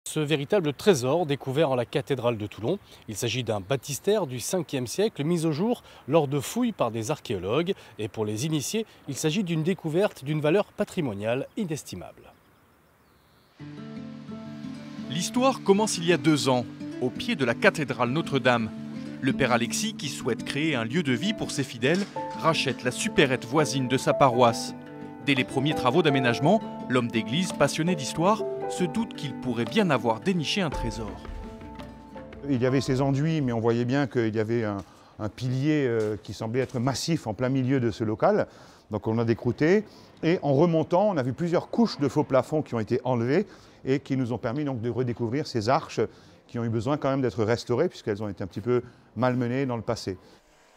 Ce véritable trésor découvert en la cathédrale de Toulon, il s'agit d'un baptistère du 5e siècle mis au jour lors de fouilles par des archéologues. Et pour les initiés, il s'agit d'une découverte d'une valeur patrimoniale inestimable. L'histoire commence il y a 2 ans, au pied de la cathédrale Notre-Dame. Le père Alexis, qui souhaite créer un lieu de vie pour ses fidèles, rachète la supérette voisine de sa paroisse. Dès les premiers travaux d'aménagement, l'homme d'église, passionné d'histoire, se doute qu'il pourrait bien avoir déniché un trésor. Il y avait ces enduits, mais on voyait bien qu'il y avait un pilier qui semblait être massif en plein milieu de ce local. Donc on a décrouté et en remontant, on a vu plusieurs couches de faux plafonds qui ont été enlevées et qui nous ont permis donc de redécouvrir ces arches qui ont eu besoin quand même d'être restaurées puisqu'elles ont été un petit peu malmenées dans le passé.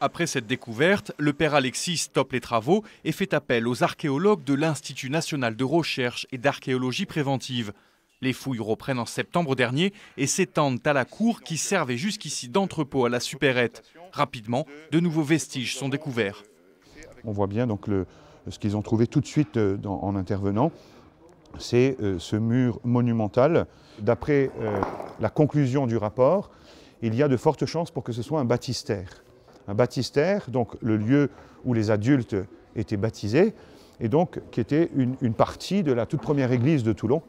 Après cette découverte, le père Alexis stoppe les travaux et fait appel aux archéologues de l'Institut national de recherche et d'archéologie préventive. Les fouilles reprennent en septembre dernier et s'étendent à la cour qui servait jusqu'ici d'entrepôt à la supérette. Rapidement, de nouveaux vestiges sont découverts. On voit bien donc ce qu'ils ont trouvé tout de suite en intervenant, c'est ce mur monumental. D'après la conclusion du rapport, il y a de fortes chances pour que ce soit un baptistère. Un baptistère, donc le lieu où les adultes étaient baptisés, et donc qui était une partie de la toute première église de Toulon.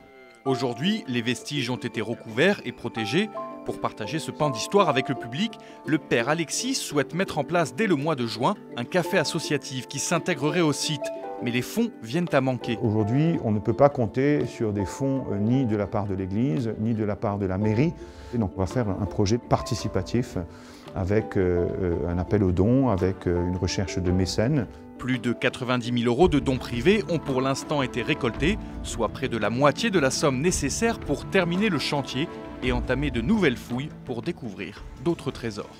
Aujourd'hui, les vestiges ont été recouverts et protégés. Pour partager ce pan d'histoire avec le public, le père Alexis souhaite mettre en place dès le mois de juin un café associatif qui s'intégrerait au site. Mais les fonds viennent à manquer. Aujourd'hui, on ne peut pas compter sur des fonds ni de la part de l'Église, ni de la part de la mairie. Et donc on va faire un projet participatif avec un appel aux dons, avec une recherche de mécènes. Plus de 90 000 € de dons privés ont pour l'instant été récoltés, soit près de la moitié de la somme nécessaire pour terminer le chantier et entamer de nouvelles fouilles pour découvrir d'autres trésors.